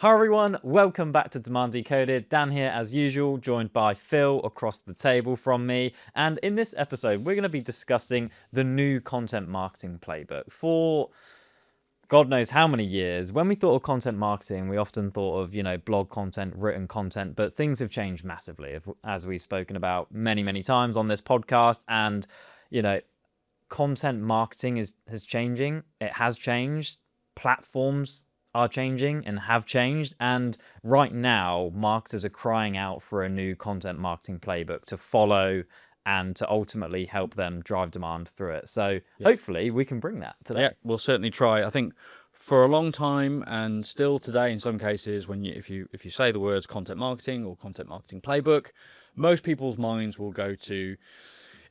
Hi everyone, welcome back to Demand Decoded. Dan here as usual, joined by Phil across the table from me. And in this episode, we're going to be discussing the new content marketing playbook. For God knows how many years, when we thought of content marketing, we often thought of, blog content, written content, but things have changed massively, as we've spoken about many times on this podcast. And, content marketing is changing. It has changed. Platforms are changing and have changed, and right now marketers are crying out for a new content marketing playbook to follow and to ultimately help them drive demand through it. So hopefully we can bring that today. Yeah, we'll certainly try. I think for a long time, and still today in some cases, if you say the words content marketing or content marketing playbook, most people's minds will go to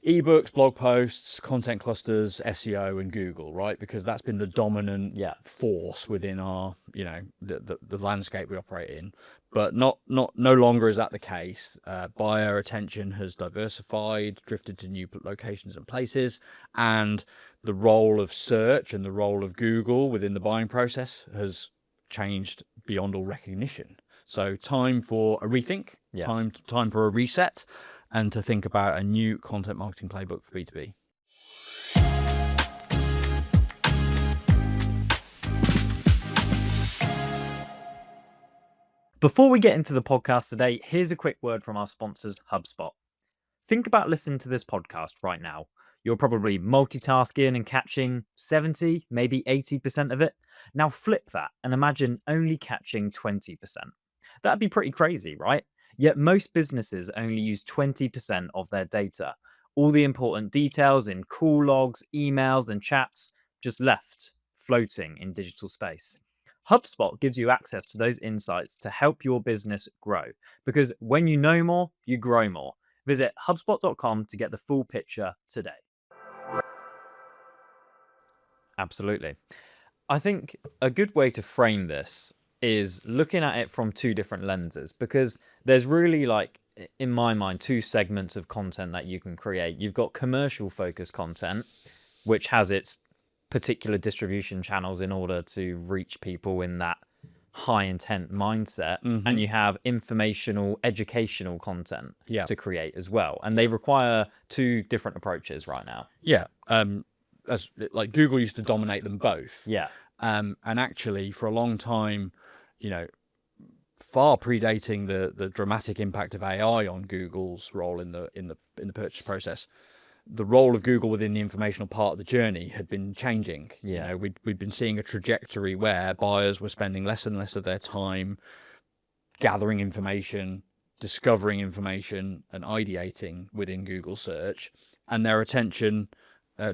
eBooks, blog posts, content clusters, SEO, and Google, right? Because that's been the dominant force within our, the landscape we operate in. But no longer is that the case. Buyer attention has diversified, drifted to new locations and places, and the role of search and the role of Google within the buying process has changed beyond all recognition. So time for a rethink, time for a reset, and to think about a new content marketing playbook for B2B. Before we get into the podcast today, here's a quick word from our sponsors, HubSpot. Think about listening to this podcast right now. You're probably multitasking and catching 70, maybe 80% of it. Now flip that and imagine only catching 20%. That'd be pretty crazy, right? Yet most businesses only use 20% of their data. All the important details in call logs, emails, and chats just left floating in digital space. HubSpot gives you access to those insights to help your business grow. Because when you know more, you grow more. Visit HubSpot.com to get the full picture today. Absolutely. I think a good way to frame this is looking at it from two different lenses, because there's really, in my mind, two segments of content that you can create. You've got commercial focused content, which has its particular distribution channels in order to reach people in that high intent mindset. And you have informational, educational content to create as well. And they require two different approaches right now. Yeah. As like Google used to dominate them both. Yeah. And actually for a long time, far predating the dramatic impact of AI on Google's role in the purchase process, the role of Google within the informational part of the journey had been changing. Yeah. We'd been seeing a trajectory where buyers were spending less and less of their time gathering information, discovering information, and ideating within Google search, and their attention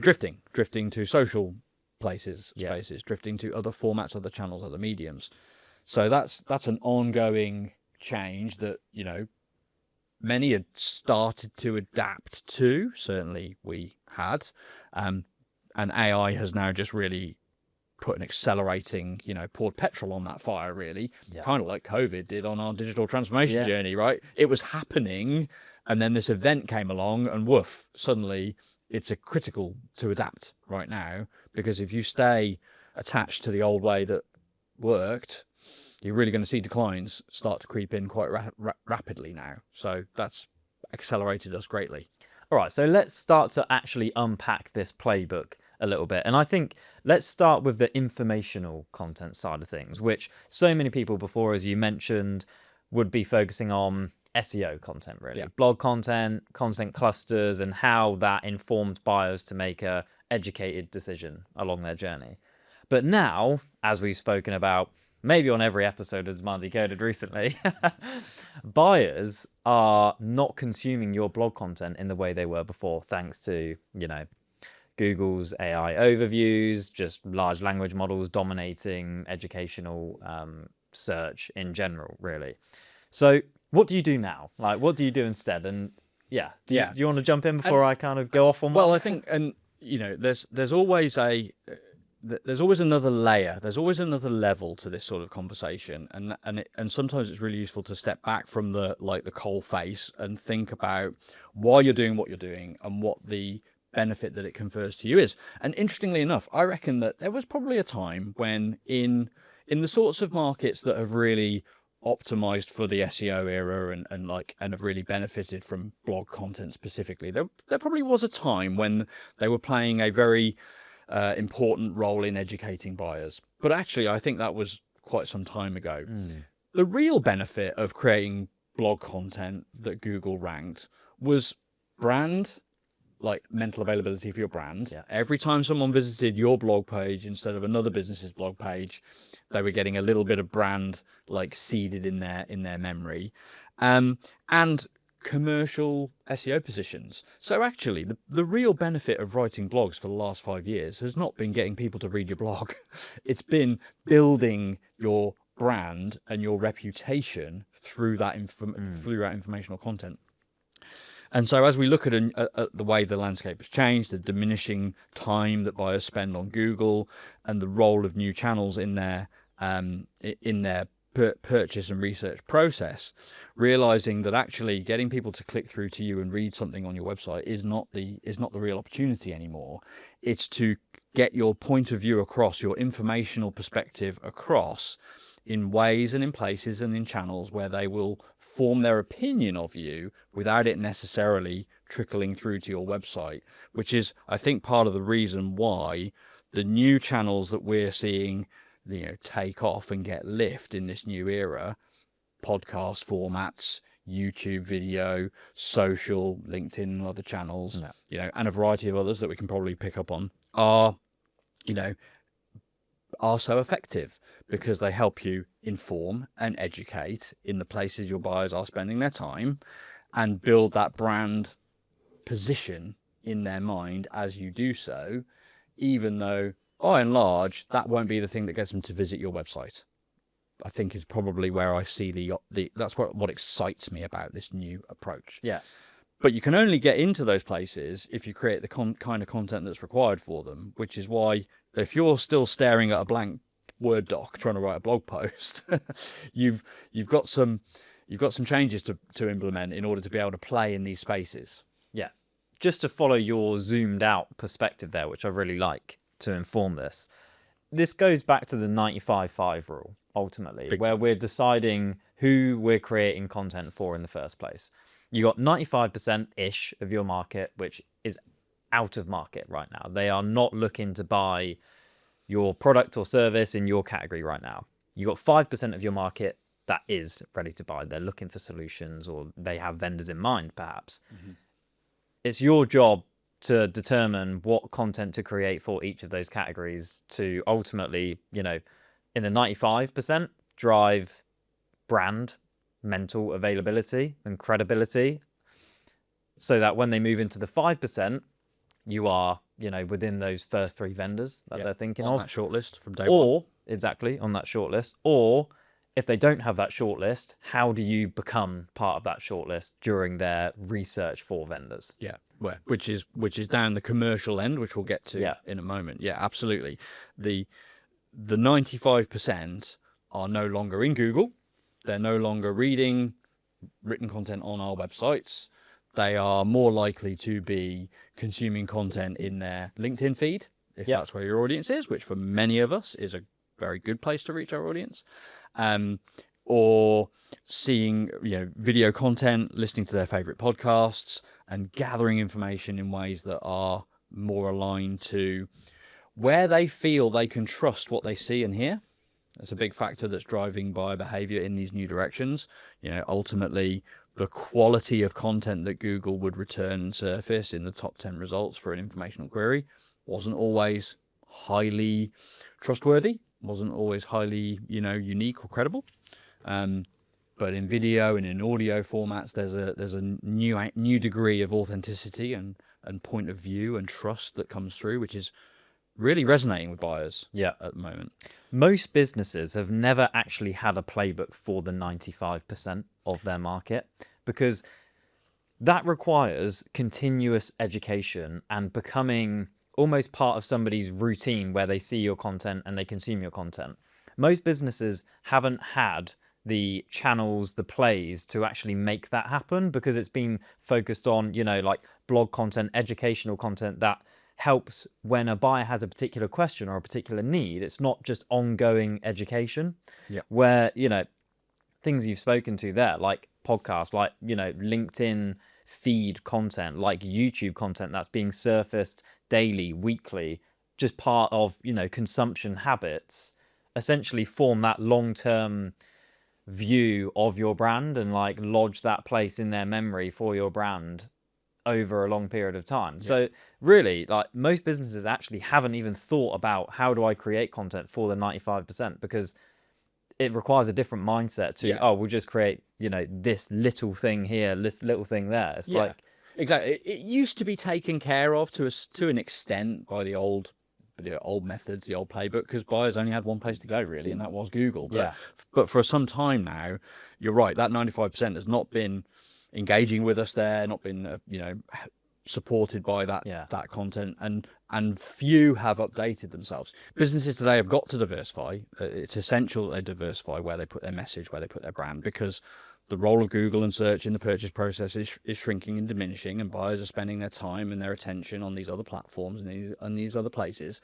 drifting to social places, spaces, drifting to other formats, other channels, other mediums. So that's an ongoing change that, many had started to adapt to. Certainly we had. And AI has now just really put an accelerating, poured petrol on that fire, really. Kind of like COVID did on our digital transformation journey, right? It was happening, and then this event came along, and woof, suddenly it's critical to adapt right now, because if you stay attached to the old way that worked, you're really going to see declines start to creep in quite rapidly now. So that's accelerated us greatly. All right, so let's start to actually unpack this playbook a little bit. And I think let's start with the informational content side of things, which so many people before, as you mentioned, would be focusing on SEO content, really. Blog content, content clusters, and how that informed buyers to make a educated decision along their journey. But now, as we've spoken about maybe on every episode of Demand Decoded recently, buyers are not consuming your blog content in the way they were before, thanks to, Google's AI overviews, just large language models dominating educational search in general, really. So what do you do now? What do you do instead? And do you want to jump in before I kind of go off on one? Well, I think, there's always another layer. There's always another level to this sort of conversation, and sometimes it's really useful to step back from the coal face and think about why you're doing what you're doing and what the benefit that it confers to you is. And interestingly enough, I reckon that there was probably a time when in in the sorts of markets that have really optimized for the SEO era and have really benefited from blog content specifically, there probably was a time when they were playing a very important role in educating buyers. But actually, I think that was quite some time ago. The real benefit of creating blog content that Google ranked was brand, like mental availability for your brand. Yeah. Every time someone visited your blog page instead of another business's blog page, they were getting a little bit of brand like seeded in their memory, and commercial SEO positions. So actually, the real benefit of writing blogs for the last 5 years has not been getting people to read your blog. It's been building your brand and your reputation through that informational content. And so as we look at the way the landscape has changed, the diminishing time that buyers spend on Google, and the role of new channels in their purchase and research process, realizing that actually getting people to click through to you and read something on your website is not the real opportunity anymore. It's to get your point of view across, your informational perspective across, in ways and in places and in channels where they will form their opinion of you without it necessarily trickling through to your website, which is, I think, part of the reason why the new channels that we're seeing, take off and get lift in this new era, podcast formats, YouTube video, social, LinkedIn and other channels, and a variety of others that we can probably pick up on, are so effective because they help you inform and educate in the places your buyers are spending their time, and build that brand position in their mind as you do so, even though by and large that won't be the thing that gets them to visit your website. I think is probably where I see that's what excites me about this new approach. Yeah. But you can only get into those places if you create the kind of content that's required for them, which is why if you're still staring at a blank Word doc trying to write a blog post, you've got some changes to implement in order to be able to play in these spaces. Yeah. Just to follow your zoomed out perspective there, which I really like to inform this. This goes back to the 95-5 rule, ultimately, where we're deciding who we're creating content for in the first place. You got 95%-ish of your market, which is out of market right now. They are not looking to buy your product or service in your category right now. You got 5% of your market that is ready to buy. They're looking for solutions, or they have vendors in mind, perhaps. It's your job to determine what content to create for each of those categories to ultimately, in the 95%, drive brand, mental availability and credibility, so that when they move into the 5%, you are, within those first 3 vendors that they're thinking on of. that shortlist from day or one. Exactly, on that shortlist. Or if they don't have that shortlist, how do you become part of that shortlist during their research for vendors? Yeah, which is down the commercial end, which we'll get to in a moment. Yeah, absolutely. The 95% are no longer in Google. They're no longer reading written content on our websites. They are more likely to be consuming content in their LinkedIn feed, if that's where your audience is, which for many of us is a very good place to reach our audience. Or seeing video content, listening to their favorite podcasts, and gathering information in ways that are more aligned to where they feel they can trust what they see and hear. That's a big factor that's driving buyer behavior in these new directions. Ultimately, the quality of content that Google would return and surface in the top 10 results for an informational query wasn't always highly trustworthy, wasn't always highly, unique or credible. But in video and in audio formats, there's a new degree of authenticity and point of view and trust that comes through, which is really resonating with buyers at the moment. Most businesses have never actually had a playbook for the 95% of their market, because that requires continuous education and becoming almost part of somebody's routine where they see your content and they consume your content. Most businesses haven't had the channels, the plays to actually make that happen, because it's been focused on, like blog content, educational content that helps when a buyer has a particular question or a particular need. It's not just ongoing education. Yeah. Where, things you've spoken to there, like podcasts, like, LinkedIn feed content, like YouTube content that's being surfaced daily, weekly, just part of, consumption habits, essentially form that long-term view of your brand and like lodge that place in their memory for your brand over a long period of time. Yeah. So really, like, most businesses actually haven't even thought about how do I create content for the 95%, because it requires a different mindset to, we'll just create, this little thing here, this little thing there. It's like, exactly. It used to be taken care of to an extent by the old methods, the old playbook, because buyers only had one place to go really, and that was Google. But for some time now, you're right, that 95% has not been engaging with us there, not been supported by that content, and few have updated themselves. Businesses today have got to diversify. It's essential that they diversify where they put their message, where they put their brand, because the role of Google and search in the purchase process is shrinking and diminishing, and buyers are spending their time and their attention on these other platforms and these other places.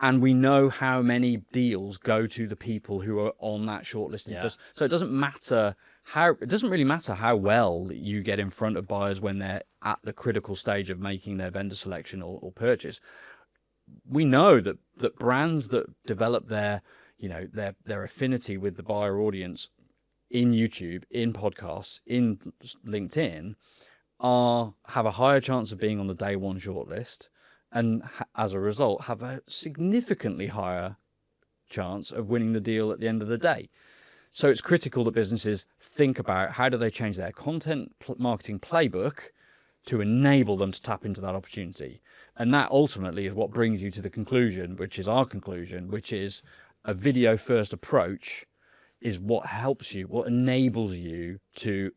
And we know how many deals go to the people who are on that shortlisting first. So it doesn't really matter how well you get in front of buyers when they're at the critical stage of making their vendor selection or purchase. We know that brands that develop their affinity with the buyer audience in YouTube, in podcasts, in LinkedIn, have a higher chance of being on the day one shortlist, and as a result have a significantly higher chance of winning the deal at the end of the day. So it's critical that businesses think about how do they change their content marketing playbook to enable them to tap into that opportunity. And that ultimately is what brings you to the conclusion, which is our conclusion, which is a video first approach is what helps you, what enables you to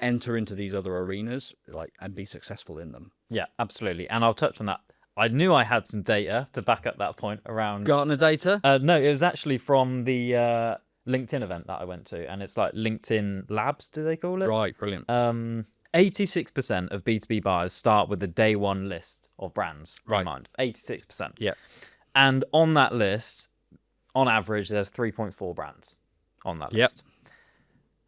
enter into these other arenas, and be successful in them. Yeah, absolutely. And I'll touch on that. I knew I had some data to back up that point around Gartner data. No, it was actually from the LinkedIn event that I went to, and it's like LinkedIn Labs, do they call it? Right, brilliant. 86% of B2B buyers start with the day one list of brands in mind. 86%. Yeah. And on that list, on average, there's 3.4 brands on that list.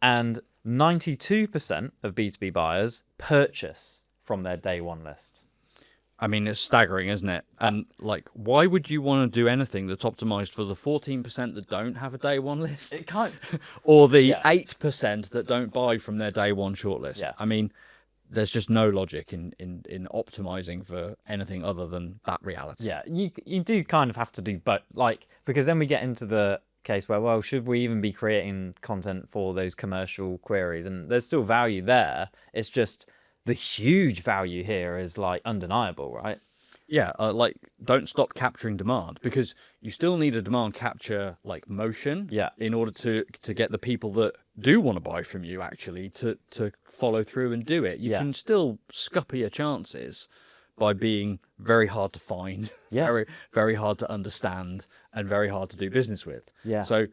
And 92% of B2B buyers purchase from their day one list. I mean, it's staggering, isn't it? And why would you want to do anything that's optimized for the 14% that don't have a day one list? It can't. Or the 8% that don't buy from their day one shortlist? Yeah. I mean, there's just no logic in optimizing for anything other than that reality. Yeah, you do kind of have to do both, because then we get into the case where, well, should we even be creating content for those commercial queries? And there's still value there. It's just the huge value here is undeniable, right? Yeah, don't stop capturing demand, because you still need a demand capture motion in order to get the people that do want to buy from you actually to follow through and do it. You can still scupper your chances by being very hard to find, very, very hard to understand, and very hard to do business with. Yeah. So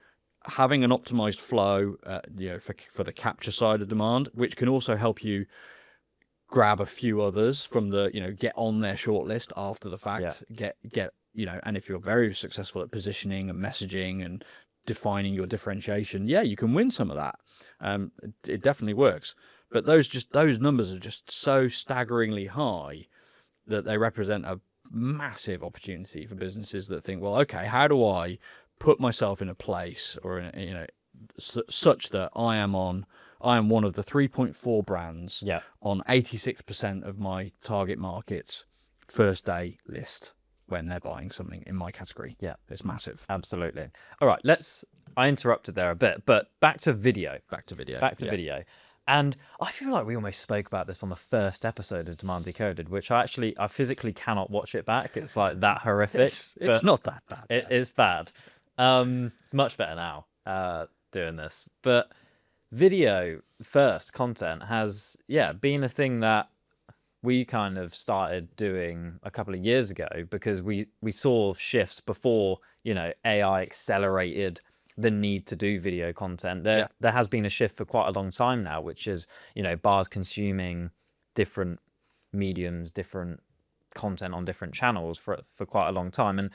having an optimized flow, for the capture side of demand, which can also help you grab a few others from the, get on their shortlist after the fact, get, and if you're very successful at positioning and messaging and defining your differentiation, you can win some of that. It definitely works. But those numbers are just so staggeringly high that they represent a massive opportunity for businesses that think, well, okay, how do I put myself in a place or such that I am one of the 3.4 brands on 86% of my target market's first day list when they're buying something in my category. Yeah. It's massive. Absolutely. All right, I interrupted there a bit, but back to video. Back to video. And I feel like we almost spoke about this on the first episode of Demand Decoded, which I physically cannot watch it back. It's that horrific. It's not that bad. It is bad. It's much better now doing this. But video first content has been a thing that we kind of started doing a couple of years ago, because we saw shifts before AI accelerated the need to do video content. There has been a shift for quite a long time now, which is bars consuming different mediums, different content on different channels for quite a long time. And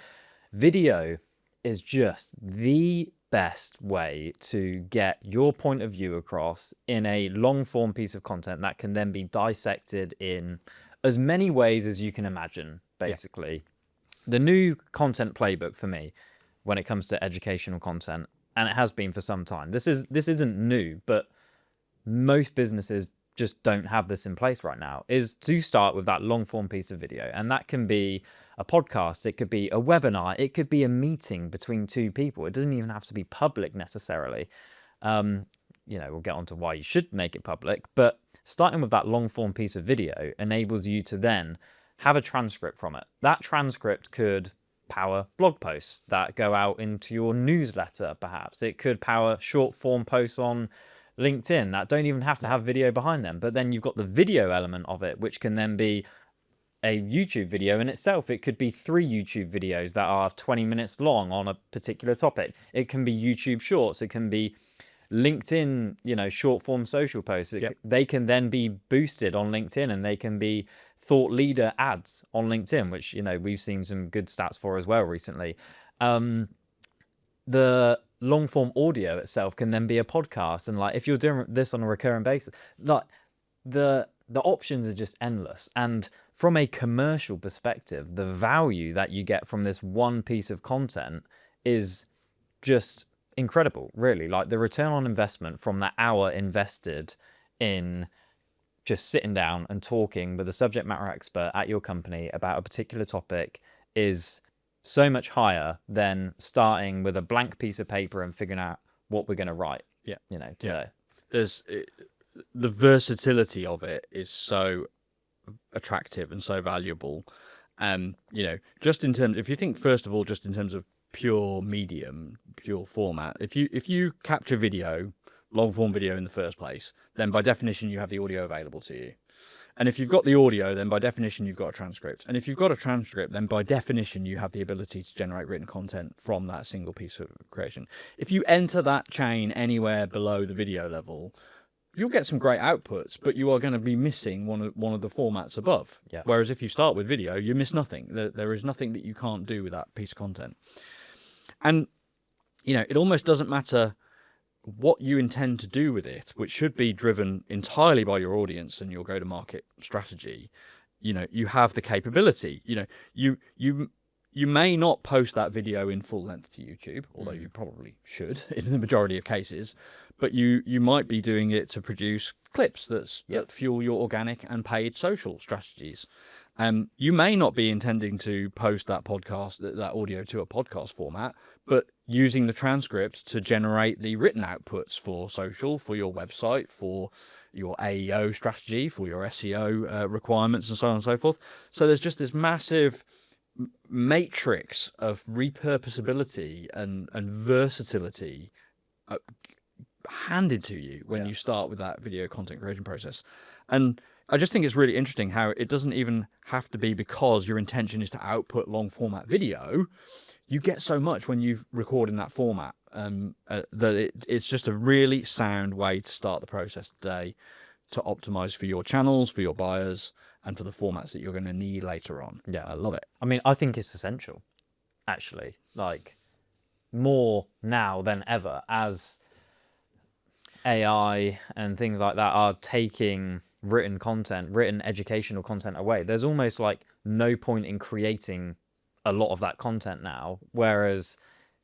video is just the best way to get your point of view across in a long form piece of content that can then be dissected in as many ways as you can imagine, basically. The new content playbook for me, when it comes to educational content, and it has been for some time, this isn't new, but most businesses just don't have this in place right now, is to start with that long form piece of video. And that can be a podcast, it could be a webinar, it could be a meeting between two people. It doesn't even have to be public necessarily. We'll get onto why you should make it public, but starting with that long form piece of video enables you to then have a transcript from it. That transcript could power blog posts that go out into your newsletter, perhaps. It could power short form posts on LinkedIn that don't even have to have video behind them. But then you've got the video element of it, which can then be a YouTube video in itself. It could be 3 YouTube videos that are 20 minutes long on a particular topic. It can be YouTube shorts. It can be LinkedIn, short form social posts. They can then be boosted on LinkedIn, and they can be thought leader ads on LinkedIn, which, we've seen some good stats for as well recently. The long form audio itself can then be a podcast. And if you're doing this on a recurring basis, the options are just endless. And from a commercial perspective, the value that you get from this one piece of content is just incredible, really. The return on investment from that hour invested in just sitting down and talking with a subject matter expert at your company about a particular topic is so much higher than starting with a blank piece of paper and figuring out what we're going to write. Today. There's the versatility of it is so attractive and so valuable. Just in terms, if you think first of all, just in terms of pure medium, pure format, if you capture video, long form video in the first place, then by definition you have the audio available to you. And if you've got the audio, then by definition you've got a transcript. And if you've got a transcript, then by definition you have the ability to generate written content from that single piece of creation. If you enter that chain anywhere below the video level, you'll get some great outputs, but you are going to be missing one of the formats above. Whereas if you start with video, you miss nothing. There is nothing that you can't do with that piece of content. And it almost doesn't matter what you intend to do with it, which should be driven entirely by your audience and your go-to-market strategy. You have the capability. You may not post that video in full length to YouTube, although you probably should in the majority of cases, but you might be doing it to produce clips that fuel your organic and paid social strategies. You may not be intending to post that audio to a podcast format, but using the transcript to generate the written outputs for social, for your website, for your AEO strategy, for your SEO requirements, and so on and so forth. So there's just this massive matrix of repurposability and versatility handed to you when you start with that video content creation process. And I just think it's really interesting how it doesn't even have to be because your intention is to output long format video. You get so much when you record in that format that it's just a really sound way to start the process today to optimize for your channels, for your buyers, and for the formats that you're going to need later on. I love it. I mean, I think it's essential, actually, more now than ever, as AI and things like that are taking written educational content away. There's almost no point in creating a lot of that content now, whereas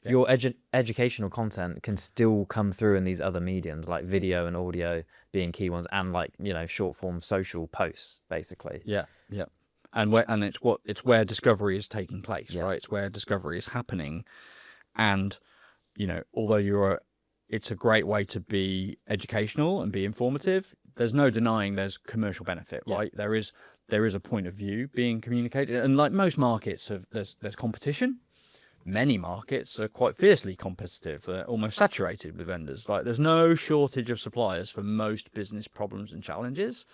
your educational content can still come through in these other mediums, like video and audio being key ones, and short form social posts, basically. And it's where discovery is taking place, right? It's where discovery is happening. And although it's a great way to be educational and be informative, there's no denying there's commercial benefit, right? There is a point of view being communicated, and like most markets, there's competition. Many markets are quite fiercely competitive. They're almost saturated with vendors. There's no shortage of suppliers for most business problems and challenges,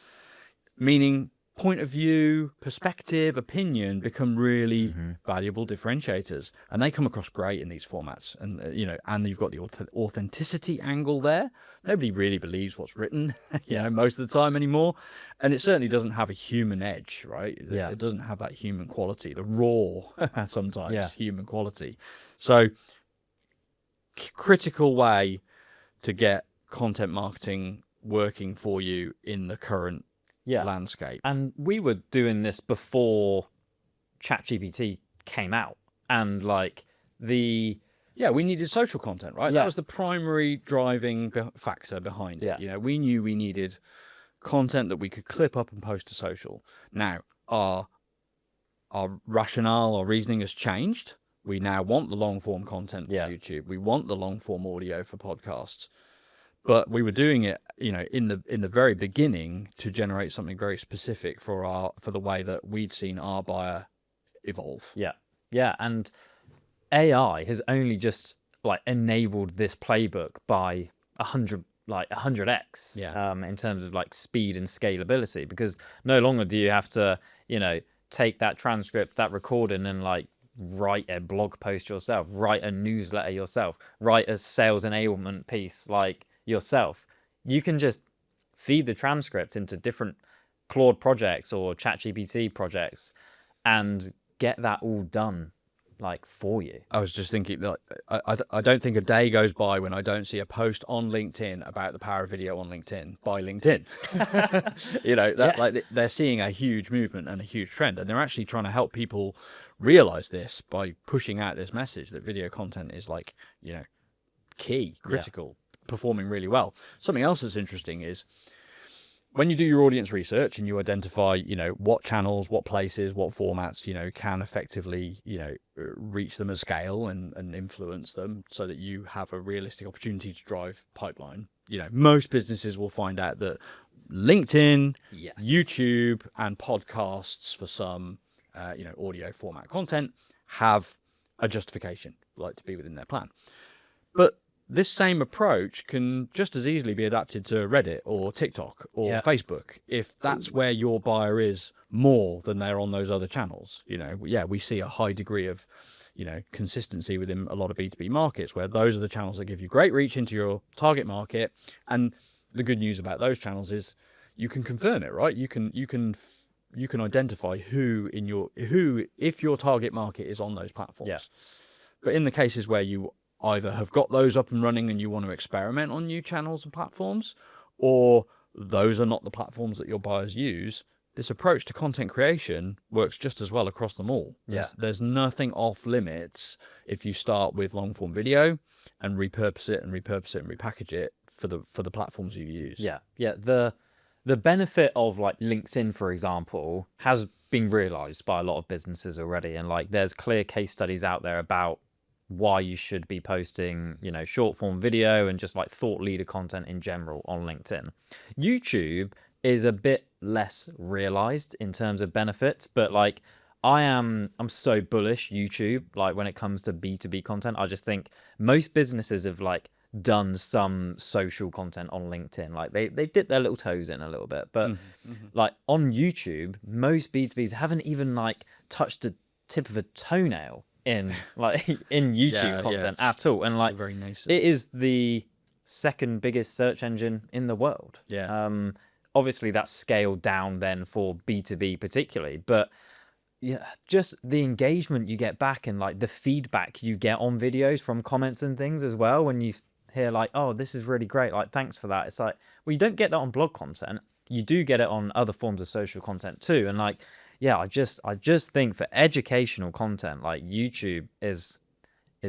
meaning point of view, perspective, opinion become really Mm-hmm. valuable differentiators, and they come across great in these formats. And and you've got the authenticity angle there. Nobody really believes what's written, most of the time anymore, and it certainly doesn't have a human edge, right? Yeah. It doesn't have that human quality, the raw, sometimes Yeah. human quality. So, critical way to get content marketing working for you in the current landscape. And we were doing this before ChatGPT came out, and we needed social content, right? Yeah. That was the primary driving factor behind it. We knew we needed content that we could clip up and post to social. Now, our rationale, our reasoning has changed. We now want the long form content for YouTube. We want the long form audio for podcasts. But we were doing it, in the very beginning to generate something very specific for the way that we'd seen our buyer evolve. Yeah, and AI has only just enabled this playbook by 100x in terms of speed and scalability, because no longer do you have to take that transcript, that recording, and write a blog post yourself, write a newsletter yourself, write a sales enablement piece yourself. You can just feed the transcript into different Claude projects or ChatGPT projects and get that all done for you. I was just thinking that I don't think a day goes by when I don't see a post on LinkedIn about the power of video on LinkedIn by LinkedIn. They're seeing a huge movement and a huge trend, and they're actually trying to help people realize this by pushing out this message that video content is key, critical, performing really well. Something else that's interesting is when you do your audience research and you identify, what channels, what places, what formats, can effectively, reach them at scale and influence them so that you have a realistic opportunity to drive pipeline. Most businesses will find out that LinkedIn, YouTube, and podcasts for some, audio format content have a justification, to be within their plan. But this same approach can just as easily be adapted to Reddit or TikTok or Facebook if that's where your buyer is more than they're on those other channels. We see a high degree of, consistency within a lot of B2B markets where those are the channels that give you great reach into your target market. And the good news about those channels is you can confirm it, right? You can identify if your target market is on those platforms. Yeah. But in the cases where you either have got those up and running and you want to experiment on new channels and platforms, or those are not the platforms that your buyers use, this approach to content creation works just as well across them all. There's nothing off limits if you start with long form video and repurpose it and repackage it for the platforms you use. The benefit of LinkedIn, for example, has been realized by a lot of businesses already, and there's clear case studies out there about why you should be posting, short form video and just thought leader content in general on LinkedIn. YouTube is a bit less realized in terms of benefits, but I'm so bullish YouTube, when it comes to B2B content. I just think most businesses have done some social content on LinkedIn. They dip their little toes in a little bit, but on YouTube, most B2Bs haven't even touched the tip of a toenail in YouTube content at all. And very nascent. it is the second biggest search engine in the world. Obviously that's scaled down then for B2B particularly, but just the engagement you get back and the feedback you get on videos from comments and things as well, when you hear oh, this is really great, thanks for that. It's well, you don't get that on blog content. You do get it on other forms of social content too. And I just think for educational content, YouTube is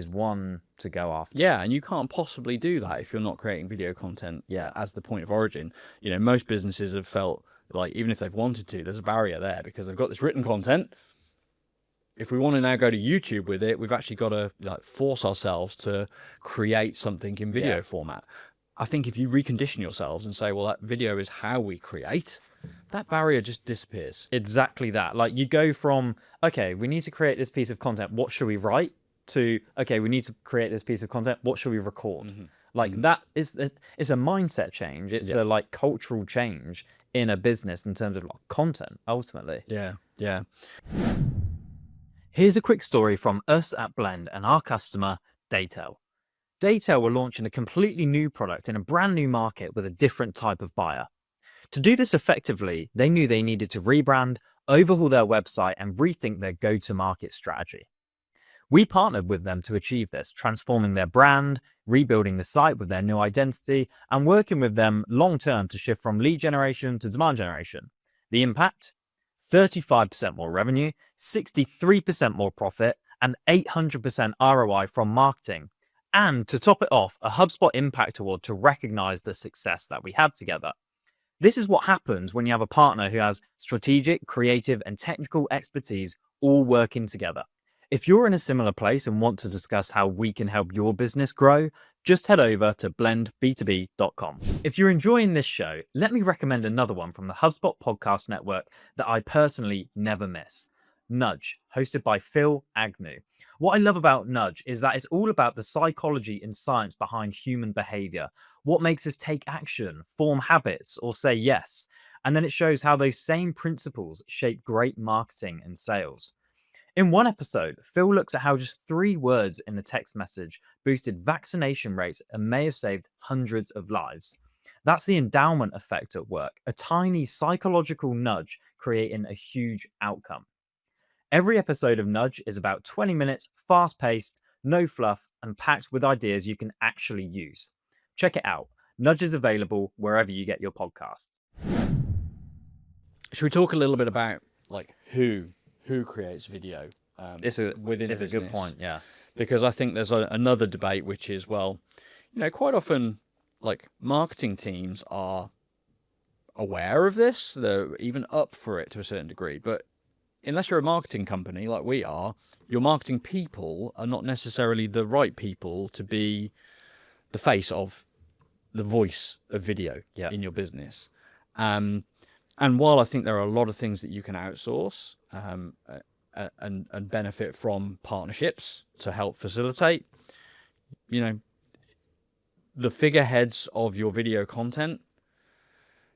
one to go after. And you can't possibly do that if you're not creating video content as the point of origin. Most businesses have felt even if they've wanted to, there's a barrier there because they've got this written content. If we want to now go to YouTube with it, we've actually got to force ourselves to create something in video format. I think if you recondition yourselves and say, well, that video is how we create, that barrier just disappears. Exactly that. Like, you go from, okay, we need to create this piece of content, what should we write? To, okay, we need to create this piece of content, what should we record? Mm-hmm. Like, that is, it's a mindset change. It's a, like, cultural change in a business in terms of like content, ultimately. Yeah. Yeah. Here's a quick story from us at Blend and our customer, Daytail. Daytail were launching a completely new product in a brand new market with a different type of buyer. To do this effectively, they knew they needed to rebrand, overhaul their website, and rethink their go-to-market strategy. We partnered with them to achieve this, transforming their brand, rebuilding the site with their new identity, and working with them long-term to shift from lead generation to demand generation. The impact? 35% more revenue, 63% more profit, and 800% ROI from marketing. And to top it off, a HubSpot Impact Award to recognize the success that we had together. This is what happens when you have a partner who has strategic, creative, and technical expertise all working together. If you're in a similar place and want to discuss how we can help your business grow, just head over to blendb2b.com. If you're enjoying this show, let me recommend another one from the HubSpot Podcast Network that I personally never miss. Nudge, hosted by Phil Agnew. What I love about Nudge is that it's all about the psychology and science behind human behavior. What makes us take action, form habits, or say yes. And then it shows how those same principles shape great marketing and sales. In one episode, Phil looks at how just 3 words in a text message boosted vaccination rates and may have saved hundreds of lives. That's the endowment effect at work, a tiny psychological nudge creating a huge outcome. Every episode of Nudge is about 20 minutes, fast-paced, no fluff, and packed with ideas you can actually use. Check it out. Nudge is available wherever you get your podcast. Should we talk a little bit about like who creates video within It's a a good business? point, yeah. Because I think there's another debate, which is, well, quite often like marketing teams are aware of this. They're even up for it to a certain degree. But unless you're a marketing company like we are, your marketing people are not necessarily the right people to be the face of the voice of video in your business. And while I think there are a lot of things that you can outsource and benefit from partnerships to help facilitate, the figureheads of your video content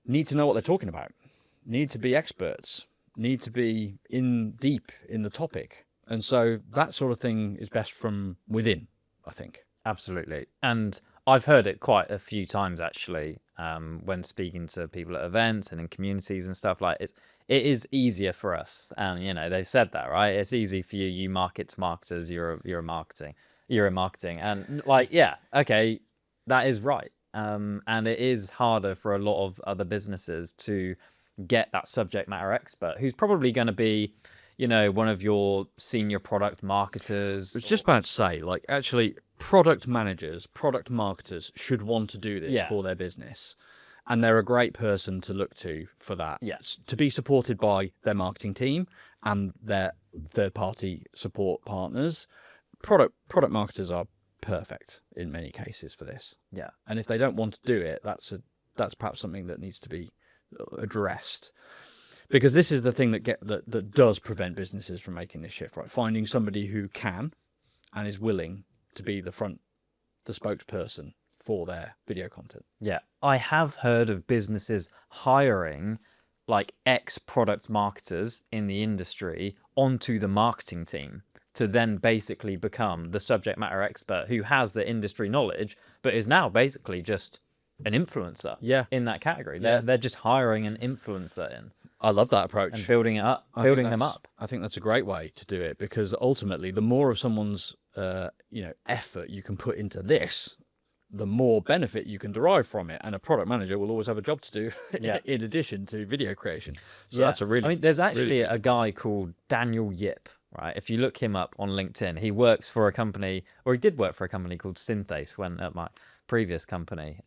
need to know what they're talking about, need to be experts, need to be in deep in the topic. And so that sort of thing is best from within, I think. Absolutely. And I've heard it quite a few times, actually, when speaking to people at events and in communities and stuff. Like it is easier for us. And, they've said that, right? It's easy for you. You market to marketers. You're in marketing. And like, yeah, okay, that is right. And it is harder for a lot of other businesses to get that subject matter expert who's probably going to be, one of your senior product marketers. I was just about to say, like, actually, product managers, product marketers should want to do this for their business. And they're a great person to look to for that. Yes. To be supported by their marketing team and their third-party support partners. Product marketers are perfect in many cases for this. Yeah. And if they don't want to do it, that's perhaps something that needs to be addressed. Because this is the thing that does prevent businesses from making this shift, right? Finding somebody who can and is willing to be the spokesperson for their video content. Yeah. I have heard of businesses hiring like ex-product marketers in the industry onto the marketing team to then basically become the subject matter expert who has the industry knowledge, but is now basically just an influencer in that category. They're just hiring an influencer in. I love that approach. And building it up, building them up. I think that's a great way to do it, because ultimately the more of someone's effort you can put into this, the more benefit you can derive from it. And a product manager will always have a job to do in addition to video creation. So that's a really, there's actually a guy called Daniel Yip, right? If you look him up on LinkedIn, he works for a company, or he did work for a company called Synthase when at my previous company,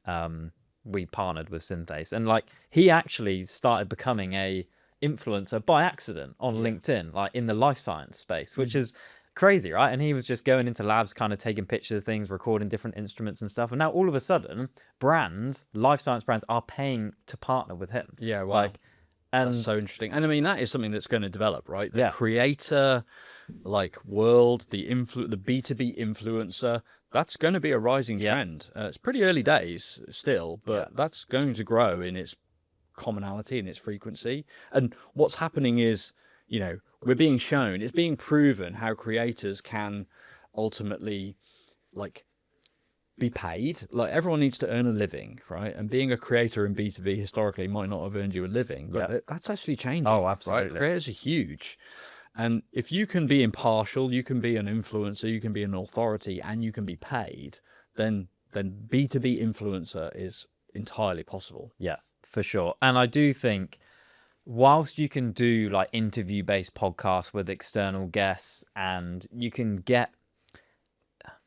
we partnered with Synthase, and like he actually started becoming a influencer by accident on LinkedIn, like in the life science space, which is crazy, right? And he was just going into labs, kind of taking pictures of things, recording different instruments and stuff. And now all of a sudden, life science brands are paying to partner with him. Yeah, wow. That's so interesting. And I mean, that is something that's going to develop, right? The creator world, the B2B influencer, that's going to be a rising trend. It's pretty early days still, but that's going to grow in its commonality and its frequency. And what's happening is, we're being shown, it's being proven how creators can ultimately like be paid. Like, everyone needs to earn a living, right? And being a creator in B2B historically might not have earned you a living, but that's actually changing. Oh, absolutely. Right? Creators are huge. And if you can be impartial, you can be an influencer, you can be an authority, and you can be paid, then B2B influencer is entirely possible. Yeah, for sure. And I do think whilst you can do like interview-based podcasts with external guests and you can get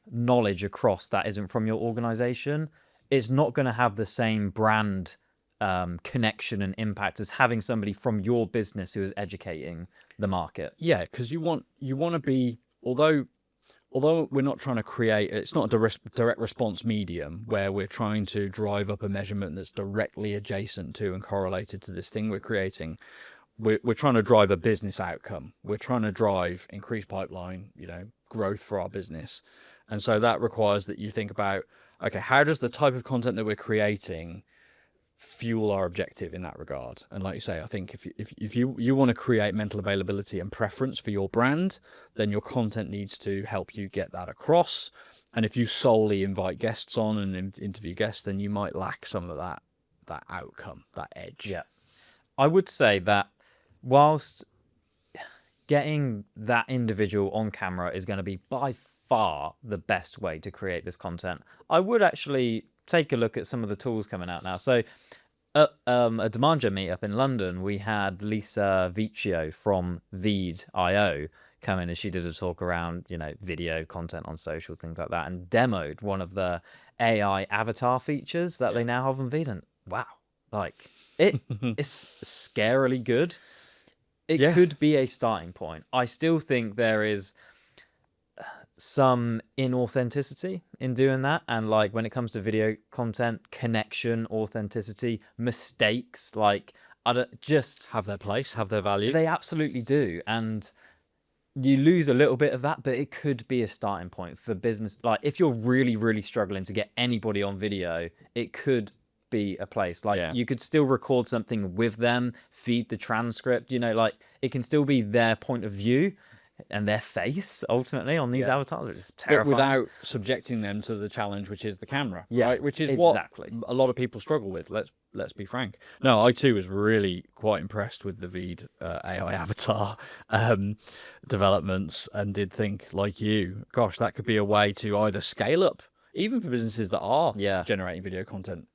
knowledge across that isn't from your organization, it's not going to have the same brand connection and impact as having somebody from your business who is educating the market. Yeah, because you want to be, although we're not trying to create, it's not a direct response medium where we're trying to drive up a measurement that's directly adjacent to and correlated to this thing we're creating. We're trying to drive a business outcome. We're trying to drive increased pipeline, growth for our business. And so that requires that you think about, okay, how does the type of content that we're creating fuel our objective in that regard? And like you say, I think if you want to create mental availability and preference for your brand, then your content needs to help you get that across. And if you solely invite guests on and interview guests, then you might lack some of that outcome, that edge. Yeah. I would say that whilst getting that individual on camera is going to be by far the best way to create this content, I would actually take a look at some of the tools coming out now. So at a Demand Gen meetup in London, we had Lisa Vicio from Veed.io come in, and she did a talk around, video content on social, things like that, and demoed one of the AI avatar features that they now have on Veed. And wow, like it is scarily good. It could be a starting point. I still think there is some inauthenticity in doing that, and like when it comes to video content, connection, authenticity, mistakes, like I don't just have their place, have their value. They absolutely do, and you lose a little bit of that, but it could be a starting point for business. Like if you're really struggling to get anybody on video, it could be a place. Like you could still record something with them, feed the transcript, like it can still be their point of view and their face ultimately on these avatars, which is terrifying. But without subjecting them to the challenge, which is the camera, right? Which is exactly what a lot of people struggle with. Let's be frank. No, I too was really quite impressed with the Veed AI avatar developments, and did think like you, gosh, that could be a way to either scale up, even for businesses that are generating video content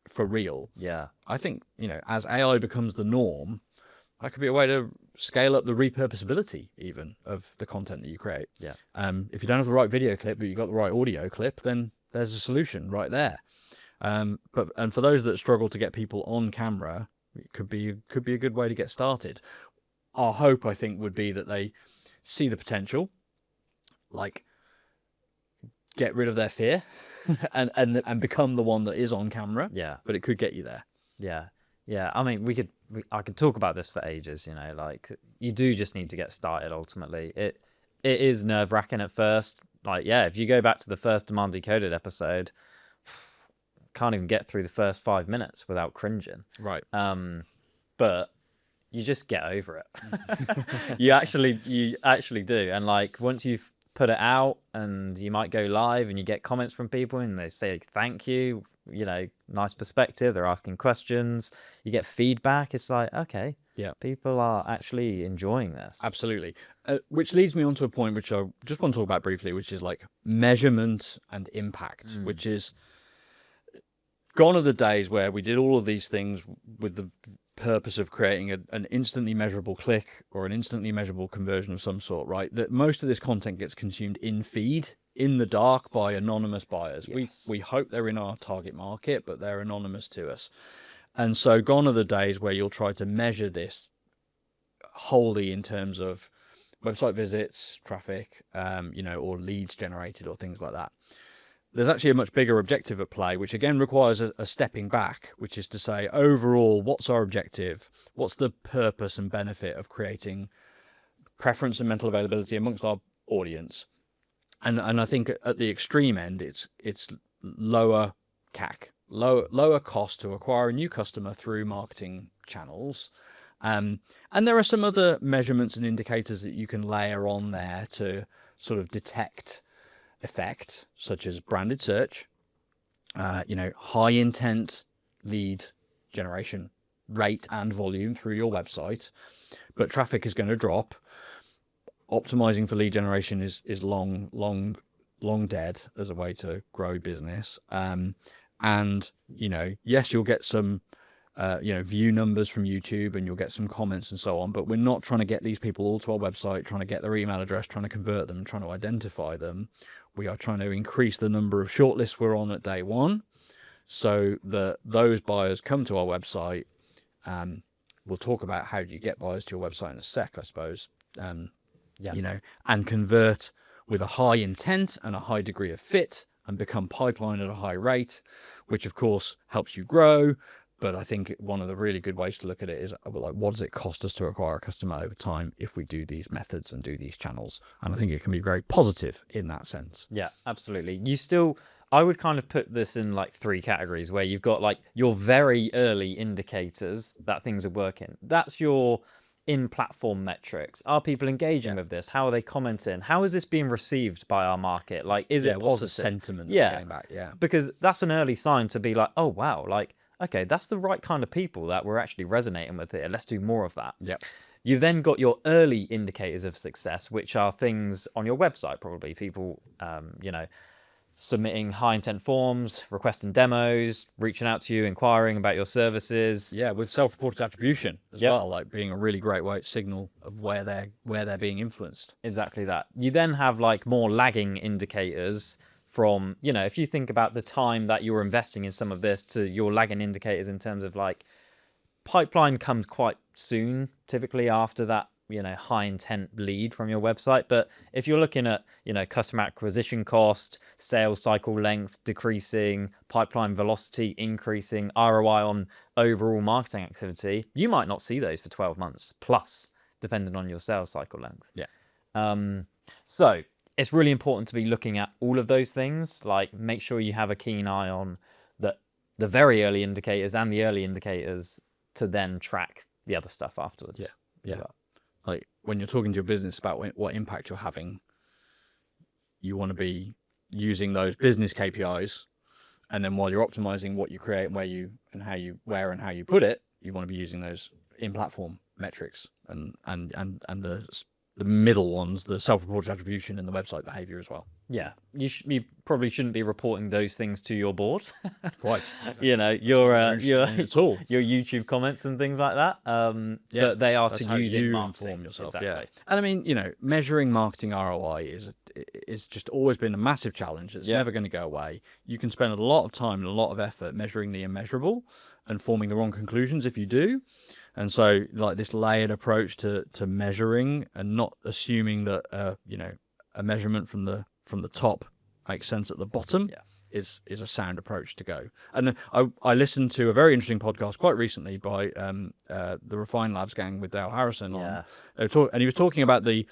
for real. Yeah, I think as AI becomes the norm, that could be a way to scale up the repurposability even of the content that you create. Yeah. If you don't have the right video clip, but you've got the right audio clip, then there's a solution right there. And for those that struggle to get people on camera, it could be a good way to get started. Our hope, I think, would be that they see the potential, like get rid of their fear and become the one that is on camera. Yeah. But it could get you there. Yeah. Yeah. I mean, I could talk about this for ages, like you do just need to get started ultimately. It is nerve-wracking at first. Like, if you go back to the first Demand Decoded episode, can't even get through the first 5 minutes without cringing. Right. But you just get over it. You actually do. And like once you've put it out and you might go live and you get comments from people and they say thank you, nice perspective, they're asking questions, you get feedback, it's like, okay, people are actually enjoying this. Absolutely. Which leads me on to a point which I just want to talk about briefly, which is like measurement and impact, which is gone are the days where we did all of these things with the purpose of creating an instantly measurable click or an instantly measurable conversion of some sort, right? That most of this content gets consumed in feed, in the dark, by anonymous buyers. Yes. We hope they're in our target market, but they're anonymous to us. And so gone are the days where you'll try to measure this wholly in terms of website visits, traffic, or leads generated or things like that. There's actually a much bigger objective at play, which again requires a stepping back, which is to say, overall, what's our objective? What's the purpose and benefit of creating preference and mental availability amongst our audience? And I think at the extreme end, it's lower CAC, lower cost to acquire a new customer through marketing channels. And there are some other measurements and indicators that you can layer on there to sort of detect effect, such as branded search, high intent lead generation rate and volume through your website, but traffic is going to drop. Optimizing for lead generation is long dead as a way to grow business. And yes, you'll get some view numbers from YouTube, and you'll get some comments and so on, but we're not trying to get these people all to our website, trying to get their email address, trying to convert them, trying to identify them. We are trying to increase the number of shortlists we're on at day one, so that those buyers come to our website. We'll talk about how do you get buyers to your website in a sec, I suppose. And convert with a high intent and a high degree of fit, and become pipeline at a high rate, which of course helps you grow. But I think one of the really good ways to look at it is, like, what does it cost us to acquire a customer over time if we do these methods and do these channels? And I think it can be very positive in that sense. Yeah, absolutely. I would kind of put this in like 3 categories, where you've got like your very early indicators that things are working. That's your in-platform metrics. Are people engaging with this? How are they commenting? How is this being received by our market? Like, is it positive? What's the sentiment getting back? Yeah. Because that's an early sign to be like, oh, wow, like, okay, that's the right kind of people that we're actually resonating with here. Let's do more of that. Yep. You've then got your early indicators of success, which are things on your website, probably people, submitting high intent forms, requesting demos, reaching out to you, inquiring about your services. Yeah, with self-reported attribution as well, like being a really great way signal of where they're being influenced. Exactly that. You then have like more lagging indicators from, if you think about the time that you're investing in some of this to your lagging indicators in terms of like pipeline comes quite soon, typically after that, high intent lead from your website. But if you're looking at, customer acquisition cost, sales cycle length decreasing, pipeline velocity increasing, ROI on overall marketing activity, you might not see those for 12 months plus, depending on your sales cycle length. Yeah. So it's really important to be looking at all of those things. Like, make sure you have a keen eye on the very early indicators and the early indicators to then track the other stuff afterwards. Yeah. Like, when you're talking to your business about what impact you're having, you want to be using those business KPIs, and then while you're optimizing what you create and how you put it, you want to be using those in-platform metrics and the middle ones, the self-reported attribution and the website behavior as well. Yeah, you probably shouldn't be reporting those things to your board. Quite. Exactly. Your YouTube comments and things like that. But they are to use in marketing. Inform yourself. Exactly. Yeah. And I mean, measuring marketing ROI is just always been a massive challenge. It's never going to go away. You can spend a lot of time and a lot of effort measuring the immeasurable and forming the wrong conclusions if you do. And so, like, this layered approach to measuring, and not assuming that a measurement from the top makes sense at the bottom is a sound approach to go. And I listened to a very interesting podcast quite recently by the Refine Labs gang with Dale Harrison and he was talking about the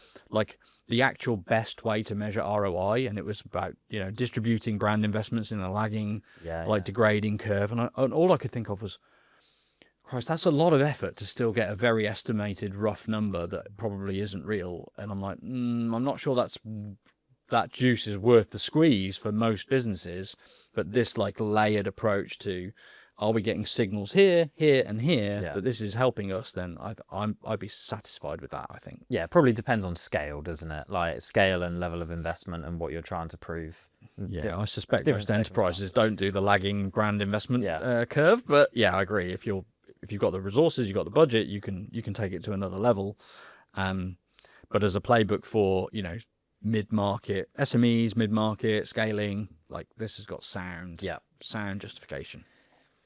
actual best way to measure ROI, and it was about distributing brand investments in a lagging degrading curve, and all I could think of was, Christ, that's a lot of effort to still get a very estimated rough number that probably isn't real. And I'm like, I'm not sure that juice is worth the squeeze for most businesses. But this layered approach to, are we getting signals here, and here that this is helping us? Then I'd be satisfied with that, I think. Yeah, it probably depends on scale, doesn't it? Like scale and level of investment and what you're trying to prove. Yeah, I suspect most enterprises don't do the lagging brand investment curve. But yeah, I agree. If you've got the resources, you've got the budget, you can take it to another level. But as a playbook for, mid-market, SMEs, mid-market, scaling, this has got sound justification.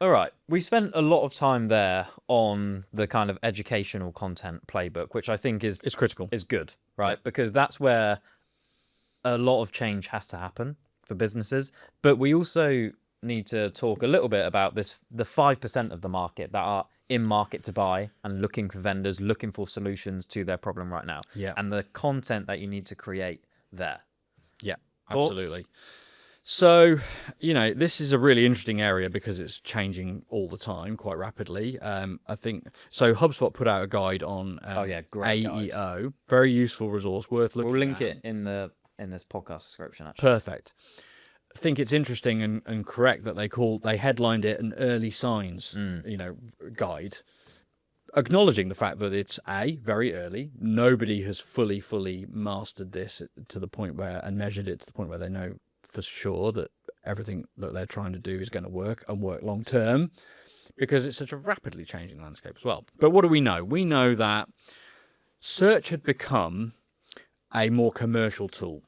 All right. We spent a lot of time there on the kind of educational content playbook, which I think is critical. Is good, right? Yeah. Because that's where a lot of change has to happen for businesses. But we also need to talk a little bit about the 5% of the market that are in market to buy and looking for vendors, looking for solutions to their problem right now. Yeah. And the content that you need to create there. Yeah, Thoughts? absolutely. So, this is a really interesting area because it's changing all the time, quite rapidly. I think so. HubSpot put out a guide on great guide. AEO, very useful resource, worth looking. We'll link at. it in this podcast description. Actually, Perfect. I think it's interesting and correct that they headlined it an early signs, guide, acknowledging the fact that it's very early. Nobody has fully mastered this to the point where and measured it to the point where they know for sure that everything that they're trying to do is going to work and work long term, because it's such a rapidly changing landscape as well. But what do we know? We know that search had become a more commercial tool.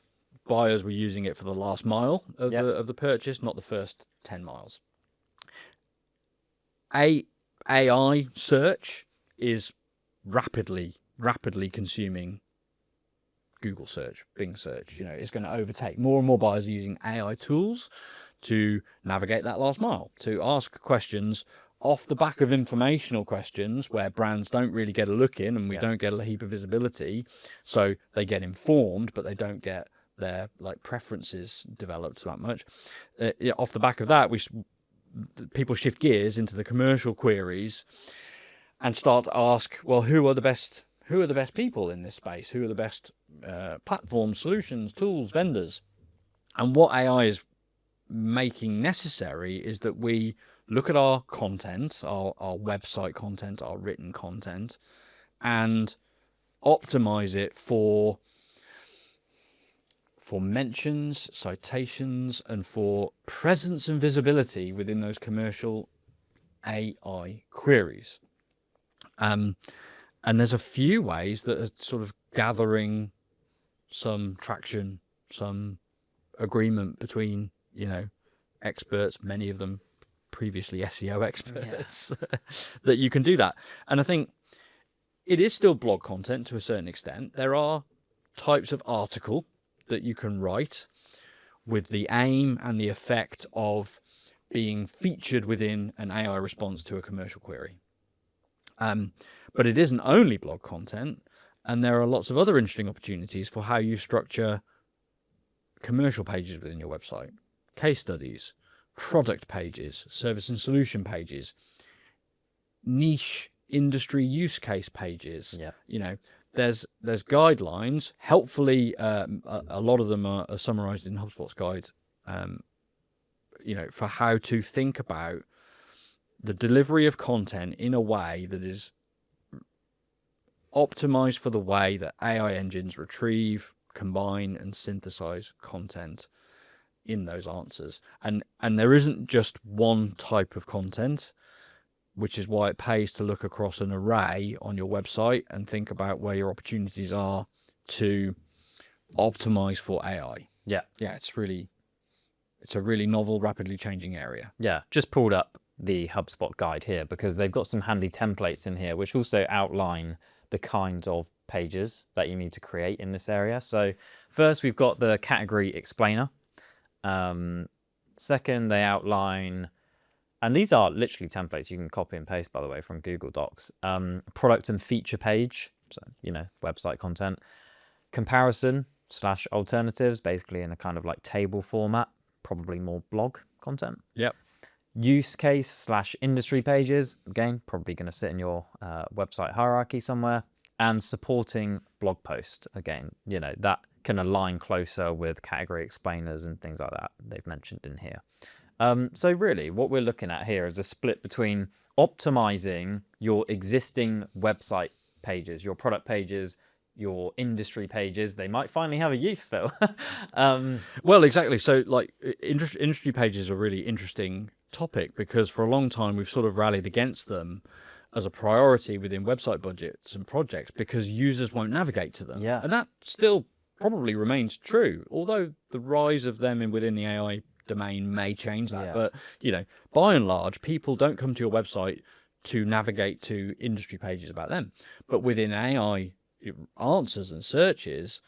Buyers were using it for the last mile of the purchase, not the first 10 miles. AI search is rapidly consuming Google search, Bing search. It's going to overtake. More and more buyers are using AI tools to navigate that last mile, to ask questions off the back of informational questions where brands don't really get a look in and we don't get a heap of visibility. So they get informed, but they don't get their preferences developed that much. Off the back of that, people shift gears into the commercial queries and start to ask, well, who are the best people in this space? Who are the best platforms, solutions, tools, vendors? And what AI is making necessary is that we look at our content, our website content, our written content, and optimize it for mentions, citations, and for presence and visibility within those commercial AI queries. And there's a few ways that are sort of gathering some traction, some agreement between, experts, many of them previously SEO experts, that you can do that. And I think it is still blog content to a certain extent. There are types of article that you can write with the aim and the effect of being featured within an AI response to a commercial query. But it isn't only blog content, and there are lots of other interesting opportunities for how you structure commercial pages within your website, case studies, product pages, service and solution pages, niche industry use case pages. There's guidelines. Helpfully, a lot of them are summarized in HubSpot's guide, for how to think about the delivery of content in a way that is optimized for the way that AI engines retrieve, combine, and synthesize content in those answers. And there isn't just one type of content, which is why it pays to look across an array on your website and think about where your opportunities are to optimize for AI. It's a really novel, rapidly changing area. Just pulled up the HubSpot guide here because they've got some handy templates in here which also outline the kinds of pages that you need to create in this area. So first we've got the category explainer. Second, they outline, and these are literally templates you can copy and paste, by the way, from Google Docs. Product and feature page, so website content. Comparison / alternatives, basically in a kind of table format, probably more blog content. Use case / industry pages, again, probably going to sit in your website hierarchy somewhere. And supporting blog post, again, that can align closer with category explainers and things like that they've mentioned in here. So really what we're looking at here is a split between optimizing your existing website pages, your product pages, your industry pages. They might finally have a use, Phil. Well, exactly. So industry pages are a really interesting topic because for a long time we've sort of rallied against them as a priority within website budgets and projects because users won't navigate to them. And that still probably remains true, although the rise of them within the AI domain may change that. But, by and large, people don't come to your website to navigate to industry pages about them. But within AI answers and searches,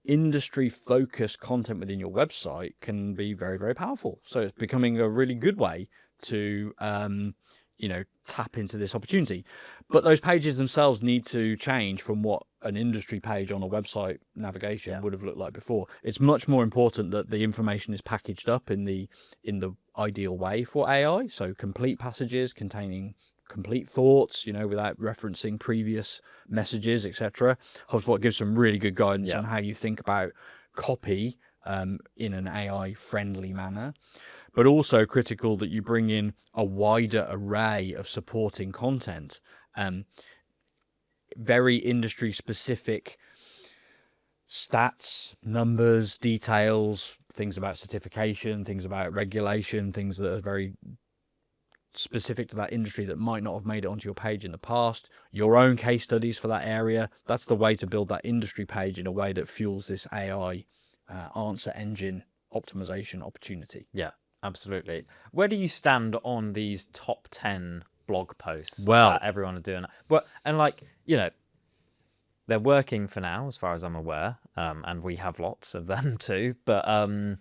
industry-focused content within your website can be very, very powerful. So it's becoming a really good way to tap into this opportunity. But those pages themselves need to change from what an industry page on a website navigation would have looked like before. It's much more important that the information is packaged up in the ideal way for AI. So complete passages containing complete thoughts, without referencing previous messages, etc. HubSpot gives some really good guidance on how you think about copy in an AI friendly manner. But also critical that you bring in a wider array of supporting content, very industry specific stats, numbers, details, things about certification, things about regulation, things that are very specific to that industry that might not have made it onto your page in the past, your own case studies for that area. That's the way to build that industry page in a way that fuels this AI answer engine optimization opportunity. Yeah. Absolutely. Where do you stand on these top 10 blog posts Well, that everyone are doing? Well, and they're working for now, as far as I'm aware, and we have lots of them too. But in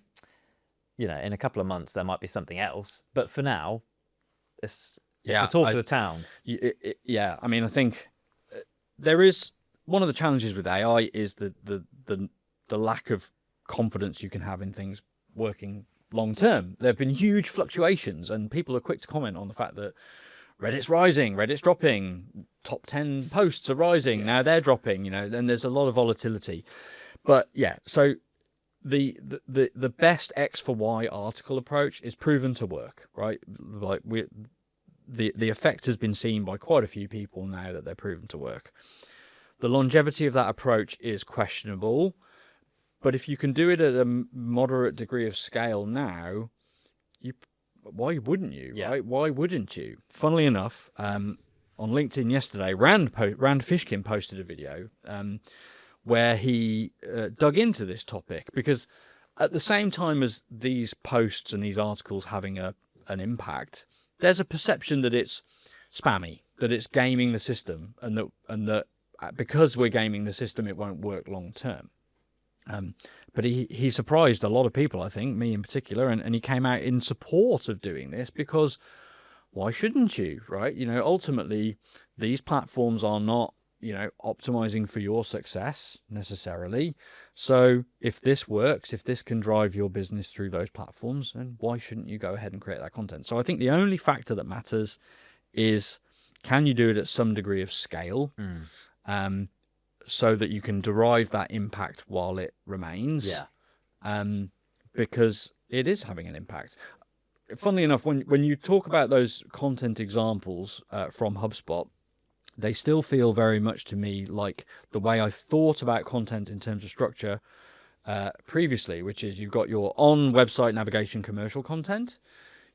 a couple of months there might be something else. But for now, it's the talk of the town. Yeah, I mean, I think there is one of the challenges with AI is the lack of confidence you can have in things working long term. There have been huge fluctuations, and people are quick to comment on the fact that Reddit's rising, Reddit's dropping, top 10 posts are rising, now they're dropping, and there's a lot of volatility. But so the best X for Y article approach is proven to work, right? Like the effect has been seen by quite a few people now that they're proven to work. The longevity of that approach is questionable. But if you can do it at a moderate degree of scale now, why wouldn't you? Yeah. Right? Why wouldn't you? Funnily enough, on LinkedIn yesterday, Rand Fishkin posted a video where he dug into this topic, because at the same time as these posts and these articles having an impact, there's a perception that it's spammy, that it's gaming the system, and that because we're gaming the system, it won't work long term. But he surprised a lot of people, I think, me in particular, and he came out in support of doing this, because why shouldn't you, right? Ultimately, these platforms are not, optimizing for your success necessarily. So if this works, if this can drive your business through those platforms, then why shouldn't you go ahead and create that content? So I think the only factor that matters is, can you do it at some degree of scale? So that you can derive that impact while it remains. Because it is having an impact. Funnily enough, when you talk about those content examples from HubSpot, they still feel very much to me like the way I thought about content in terms of structure previously, which is you've got your on-website navigation commercial content,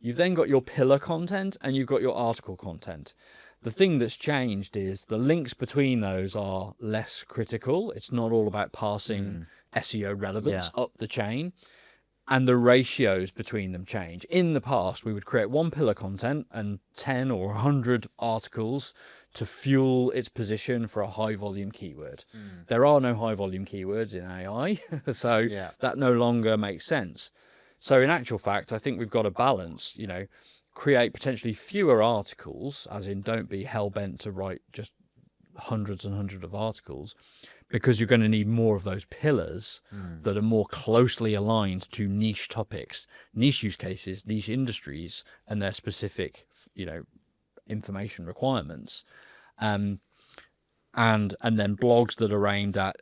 you've then got your pillar content, and you've got your article content. The thing that's changed is the links between those are less critical. It's not all about passing SEO relevance up the chain. And the ratios between them change. In the past, we would create one pillar content and 10 or 100 articles to fuel its position for a high volume keyword. There are no high volume keywords in AI, so that no longer makes sense. So in actual fact, I think we've got a balance, create potentially fewer articles, as in don't be hell-bent to write just hundreds and hundreds of articles, because you're going to need more of those pillars that are more closely aligned to niche topics, niche use cases, niche industries, and their specific, information requirements. And then blogs that are aimed at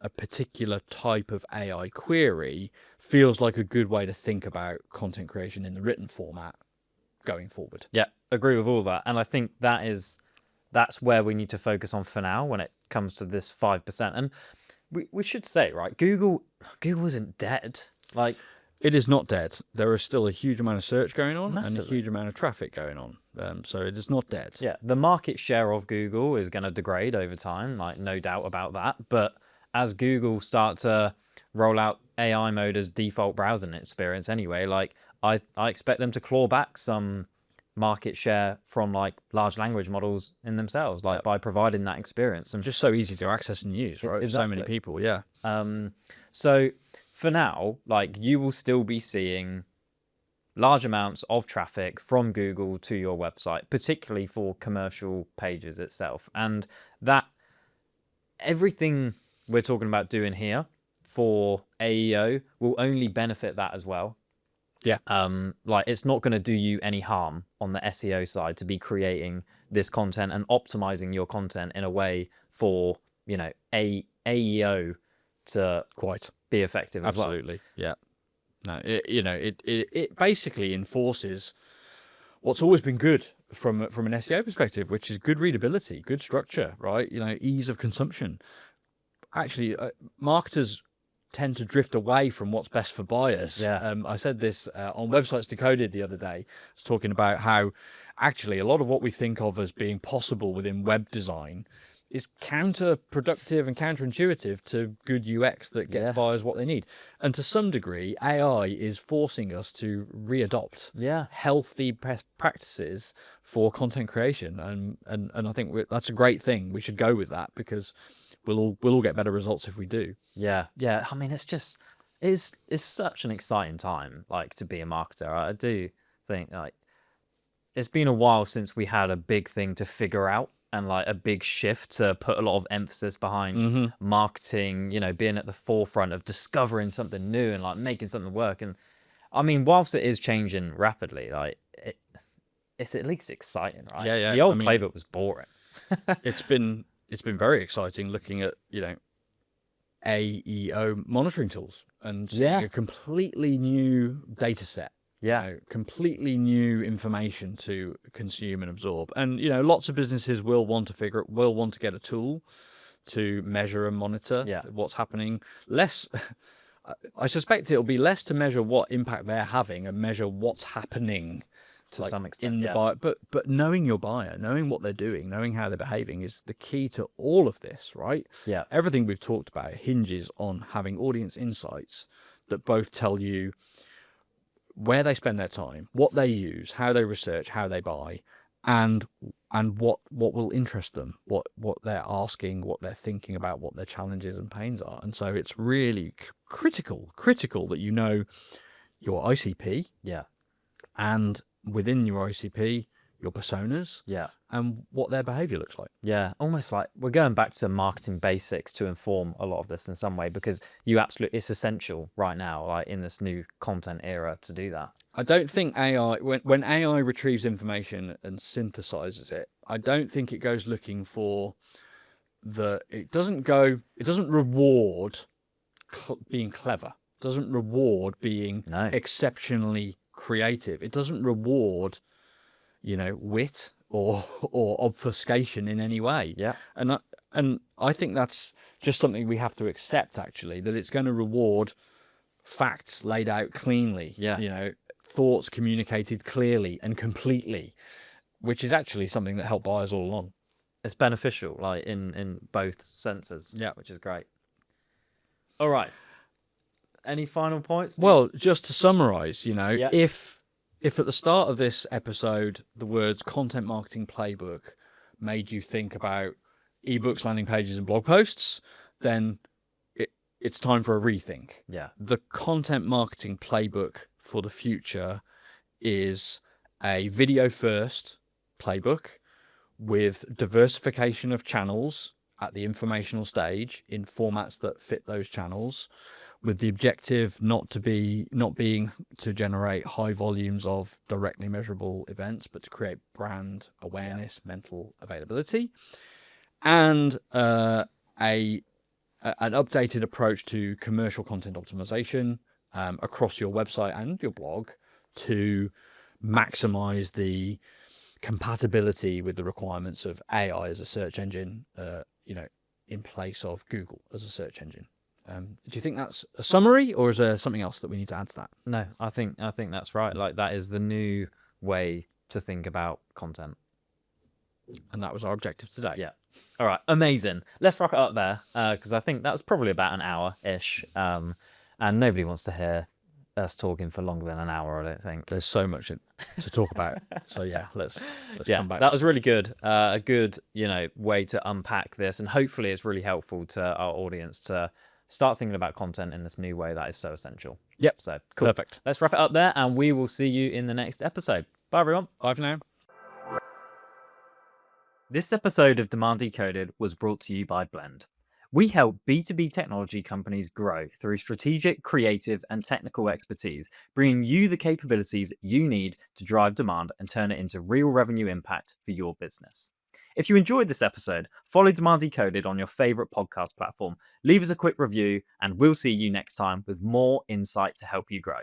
a particular type of AI query feels like a good way to think about content creation in the written format going forward. Yeah, agree with all that. And I think that's where we need to focus on for now when it comes to this 5%. And we should say, right, Google isn't dead. Like, it is not dead. There is still a huge amount of search going on massively. And a huge amount of traffic going on. So it is not dead. Yeah, the market share of Google is going to degrade over time, like no doubt about that. But as Google start to roll out AI mode as default browsing experience anyway, like I expect them to claw back some market share from like large language models in themselves, like by providing that experience. And just so easy to access and use, right? Exactly. For so many people, So for now, like you will still be seeing large amounts of traffic from Google to your website, particularly for commercial pages itself. And that everything we're talking about doing here for AEO will only benefit that as well. Yeah. Like, it's not going to do you any harm on the SEO side to be creating this content and optimizing your content in a way for, you know, AEO to Quite be effective as well. absolutely. Yeah. No, it basically enforces what's always been good from an SEO perspective, which is good readability, good structure, right? You know, ease of consumption. Actually, marketers tend to drift away from what's best for buyers. Yeah. I said this on Websites Decoded the other day. I was talking about how actually a lot of what we think of as being possible within web design is counterproductive and counterintuitive to good UX that gets buyers what they need. And to some degree, AI is forcing us to readopt healthy best practices for content creation. And I think that's a great thing. We should go with that because we'll all get better results if we do. Yeah. I mean, it's such an exciting time, like, to be a marketer. I do think, like, it's been a while since we had a big thing to figure out and, like, a big shift to put a lot of emphasis behind marketing, you know, being at the forefront of discovering something new and, like, making something work. And I mean, whilst it is changing rapidly, like, it's at least exciting, right? Yeah. The old playbook was boring. It's been very exciting looking at, you know, AEO monitoring tools and seeing a completely new data set. You know, completely new information to consume and absorb. And, you know, lots of businesses will want to get a tool to measure and monitor what's happening. I suspect it'll be less to measure what impact they're having and measure what's happening to some extent in the buyer. But knowing your buyer, knowing what they're doing, knowing how they're behaving is the key to all of this, right? Yeah. Everything we've talked about hinges on having audience insights that both tell you where they spend their time, what they use, how they research, how they buy, and what will interest them, what they're asking, what they're thinking about, what their challenges and pains are. And so it's really critical that you know your ICP, and within your ICP, your personas, and what their behavior looks like. Yeah, almost like we're going back to marketing basics to inform a lot of this in some way, because it's essential right now, like, in this new content era, to do that. I don't think AI, when AI retrieves information and synthesizes it, I don't think it goes looking for it doesn't reward being clever, doesn't reward being exceptionally creative. It doesn't reward, you know, wit or obfuscation in any way. And I think that's just something we have to accept, actually, that it's going to reward facts laid out cleanly, you know, thoughts communicated clearly and completely, which is actually something that helped buyers all along. It's beneficial, like, in both senses, which is great. All right. Any final points? Well, just to summarize, you know, if at the start of this episode, the words content marketing playbook made you think about eBooks, landing pages, and blog posts, then it's time for a rethink. The content marketing playbook for the future is a video first playbook with diversification of channels at the informational stage in formats that fit those channels, with the objective not being to generate high volumes of directly measurable events, but to create brand awareness, mental availability, and an updated approach to commercial content optimization across your website and your blog to maximize the compatibility with the requirements of AI as a search engine, you know, in place of Google as a search engine. Do you think that's a summary, or is there something else that we need to add to that? No, I think that's right. Like, that is the new way to think about content. And that was our objective today. Yeah. All right. Amazing. Let's wrap it up there, because I think that's probably about an hour-ish. And nobody wants to hear us talking for longer than an hour, I don't think. There's so much to talk about. So yeah, let's come back. That was really good. A good, you know, way to unpack this, and hopefully it's really helpful to our audience to start thinking about content in this new way that is so essential. Yep. So cool. Perfect. Let's wrap it up there, and we will see you in the next episode. Bye, everyone. Bye for now. This episode of Demand Decoded was brought to you by Blend. We help B2B technology companies grow through strategic, creative, and technical expertise, bringing you the capabilities you need to drive demand and turn it into real revenue impact for your business. If you enjoyed this episode, follow Demand Decoded on your favorite podcast platform, leave us a quick review, and we'll see you next time with more insight to help you grow.